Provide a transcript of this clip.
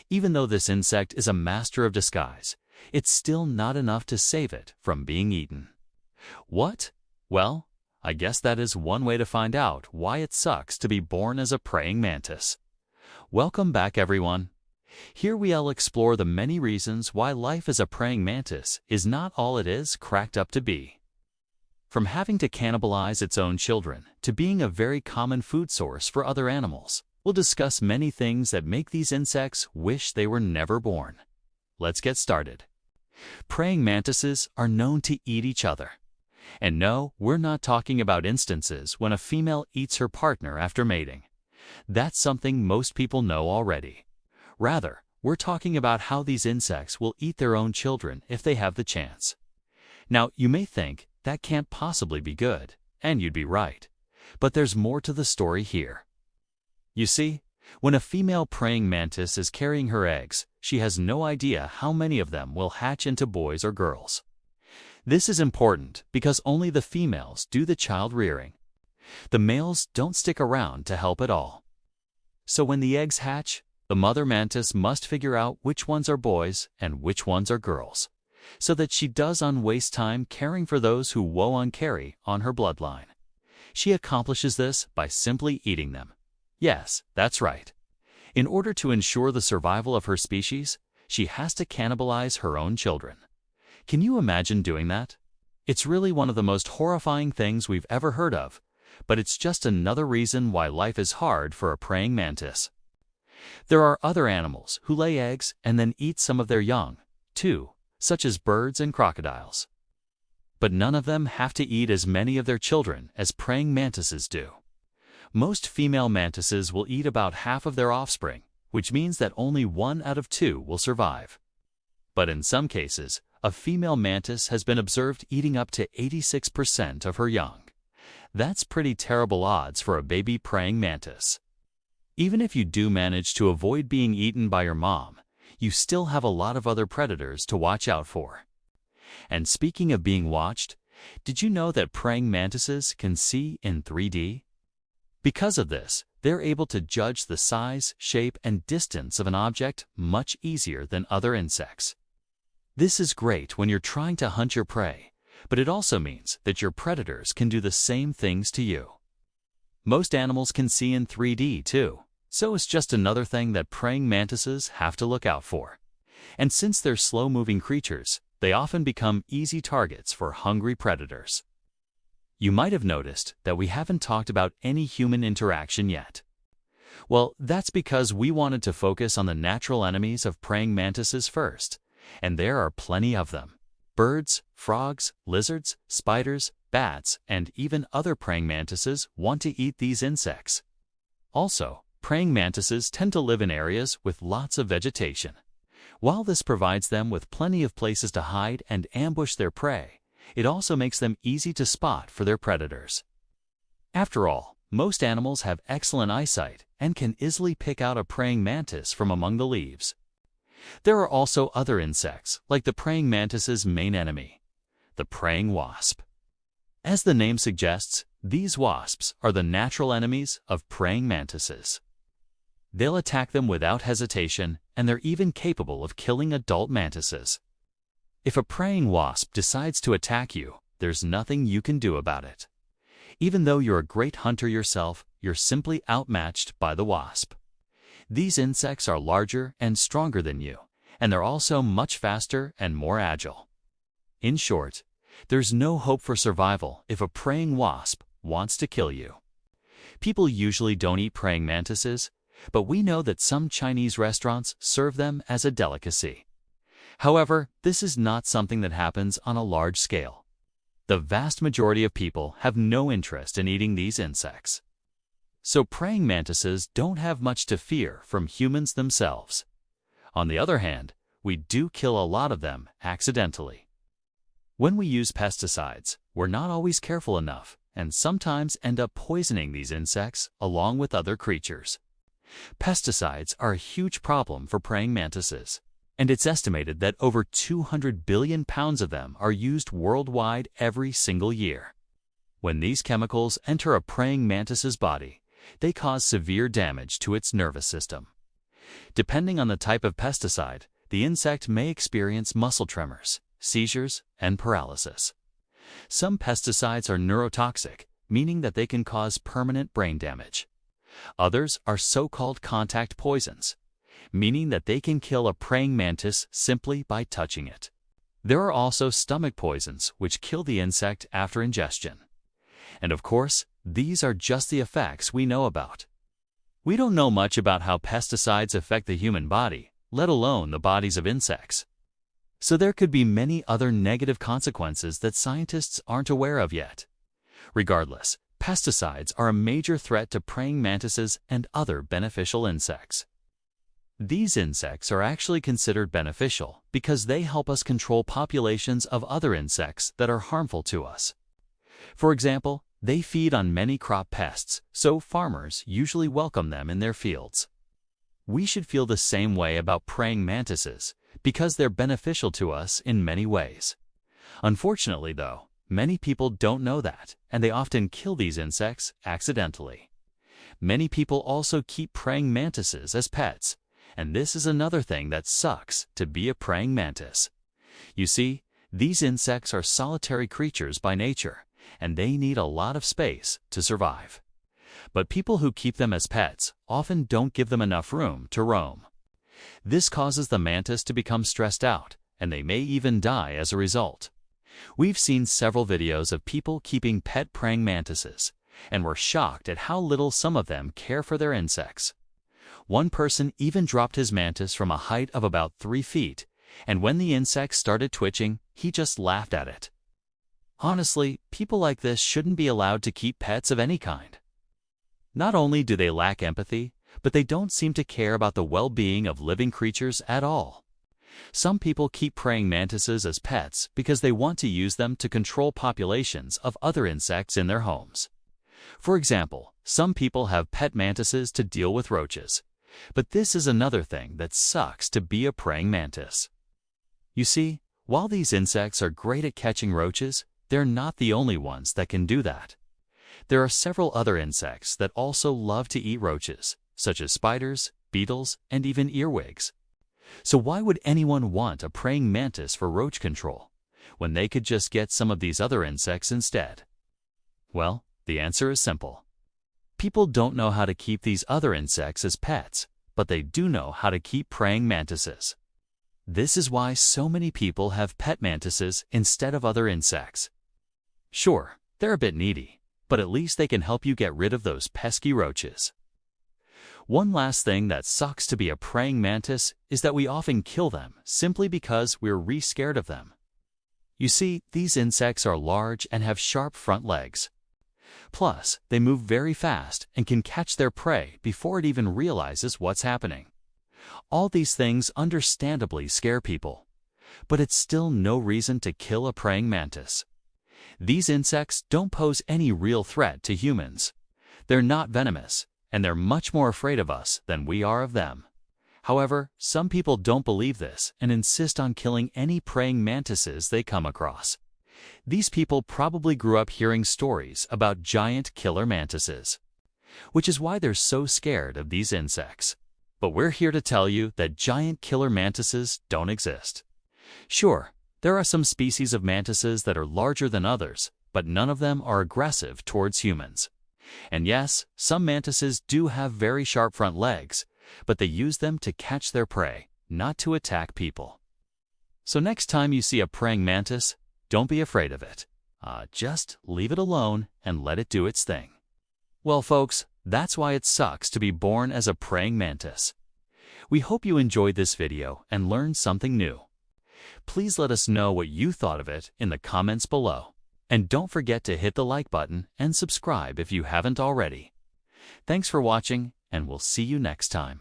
Even though this insect is a master of disguise, it's still not enough to save it from being eaten. What? Well, I guess that is one way to find out why it sucks to be born as a praying mantis. Welcome back, everyone. Here we'll explore the many reasons why life as a praying mantis is not all it is cracked up to be. From having to cannibalize its own children to being a very common food source for other animals, we'll discuss many things that make these insects wish they were never born. Let's get started. Praying mantises are known to eat each other. And no, we're not talking about instances when a female eats her partner after mating. That's something most people know already. Rather, we're talking about how these insects will eat their own children if they have the chance. Now, you may think that can't possibly be good, and you'd be right. But there's more to the story here. You see, when a female praying mantis is carrying her eggs, she has no idea how many of them will hatch into boys or girls. This is important because only the females do the child rearing. The males don't stick around to help at all. So when the eggs hatch, the mother mantis must figure out which ones are boys and which ones are girls, so that she doesn't waste time caring for those who won't carry on her bloodline. She accomplishes this by simply eating them. Yes, that's right. In order to ensure the survival of her species, she has to cannibalize her own children. Can you imagine doing that? It's really one of the most horrifying things we've ever heard of, but it's just another reason why life is hard for a praying mantis. There are other animals who lay eggs and then eat some of their young, too, such as birds and crocodiles. But none of them have to eat as many of their children as praying mantises do. Most female mantises will eat about half of their offspring, which means that only 1 out of 2 will survive. But in some cases, a female mantis has been observed eating up to 86% of her young. That's pretty terrible odds for a baby praying mantis. Even if you do manage to avoid being eaten by your mom, you still have a lot of other predators to watch out for. And speaking of being watched, did you know that praying mantises can see in 3D? Because of this, they're able to judge the size, shape, and distance of an object much easier than other insects. This is great when you're trying to hunt your prey, but it also means that your predators can do the same things to you. Most animals can see in 3D too, so it's just another thing that praying mantises have to look out for. And since they're slow-moving creatures, they often become easy targets for hungry predators. You might have noticed that we haven't talked about any human interaction yet. Well, that's because we wanted to focus on the natural enemies of praying mantises first, and there are plenty of them. Birds, frogs, lizards, spiders, bats, and even other praying mantises want to eat these insects. Also, praying mantises tend to live in areas with lots of vegetation. While this provides them with plenty of places to hide and ambush their prey, it also makes them easy to spot for their predators. After all, most animals have excellent eyesight and can easily pick out a praying mantis from among the leaves. There are also other insects, like the praying mantis's main enemy, the praying wasp. As the name suggests, these wasps are the natural enemies of praying mantises. They'll attack them without hesitation, and they're even capable of killing adult mantises. If a praying wasp decides to attack you, there's nothing you can do about it. Even though you're a great hunter yourself, you're simply outmatched by the wasp. These insects are larger and stronger than you, and they're also much faster and more agile. In short, there's no hope for survival if a praying wasp wants to kill you. People usually don't eat praying mantises, but we know that some Chinese restaurants serve them as a delicacy. However, this is not something that happens on a large scale. The vast majority of people have no interest in eating these insects. So praying mantises don't have much to fear from humans themselves. On the other hand, we do kill a lot of them accidentally. When we use pesticides, we're not always careful enough and sometimes end up poisoning these insects along with other creatures. Pesticides are a huge problem for praying mantises, and it's estimated that over 200 billion pounds of them are used worldwide every single year. When these chemicals enter a praying mantis's body, they cause severe damage to its nervous system. Depending on the type of pesticide, the insect may experience muscle tremors, seizures, and paralysis. Some pesticides are neurotoxic, meaning that they can cause permanent brain damage. Others are so-called contact poisons, meaning that they can kill a praying mantis simply by touching it. There are also stomach poisons which kill the insect after ingestion. And of course, these are just the effects we know about. We don't know much about how pesticides affect the human body, let alone the bodies of insects. So there could be many other negative consequences that scientists aren't aware of yet. Regardless, pesticides are a major threat to praying mantises and other beneficial insects. These insects are actually considered beneficial because they help us control populations of other insects that are harmful to us. For example, they feed on many crop pests, so farmers usually welcome them in their fields. We should feel the same way about praying mantises because they're beneficial to us in many ways. Unfortunately, though, many people don't know that, and they often kill these insects accidentally. Many people also keep praying mantises as pets, and this is another thing that sucks to be a praying mantis. You see, these insects are solitary creatures by nature, and they need a lot of space to survive. But people who keep them as pets often don't give them enough room to roam. This causes the mantis to become stressed out, and they may even die as a result. We've seen several videos of people keeping pet praying mantises, and we're shocked at how little some of them care for their insects. One person even dropped his mantis from a height of about 3 feet, and when the insect started twitching, he just laughed at it. Honestly, people like this shouldn't be allowed to keep pets of any kind. Not only do they lack empathy, but they don't seem to care about the well-being of living creatures at all. Some people keep praying mantises as pets because they want to use them to control populations of other insects in their homes. For example, some people have pet mantises to deal with roaches. But this is another thing that sucks to be a praying mantis. You see, while these insects are great at catching roaches, they're not the only ones that can do that. There are several other insects that also love to eat roaches, such as spiders, beetles, and even earwigs. So why would anyone want a praying mantis for roach control, when they could just get some of these other insects instead? Well, the answer is simple. People don't know how to keep these other insects as pets, but they do know how to keep praying mantises. This is why so many people have pet mantises instead of other insects. Sure, they're a bit needy, but at least they can help you get rid of those pesky roaches. One last thing that sucks to be a praying mantis is that we often kill them simply because we're scared of them. You see, these insects are large and have sharp front legs. Plus, they move very fast and can catch their prey before it even realizes what's happening. All these things understandably scare people, but it's still no reason to kill a praying mantis. These insects don't pose any real threat to humans. They're not venomous, and they're much more afraid of us than we are of them. However, some people don't believe this and insist on killing any praying mantises they come across. These people probably grew up hearing stories about giant killer mantises, which is why they're so scared of these insects. But we're here to tell you that giant killer mantises don't exist. Sure, there are some species of mantises that are larger than others, but none of them are aggressive towards humans. And yes, some mantises do have very sharp front legs, but they use them to catch their prey, not to attack people. So next time you see a praying mantis, don't be afraid of it. Just leave it alone and let it do its thing. Well, folks, that's why it sucks to be born as a praying mantis. We hope you enjoyed this video and learned something new. Please let us know what you thought of it in the comments below. And don't forget to hit the like button and subscribe if you haven't already. Thanks for watching, and we'll see you next time.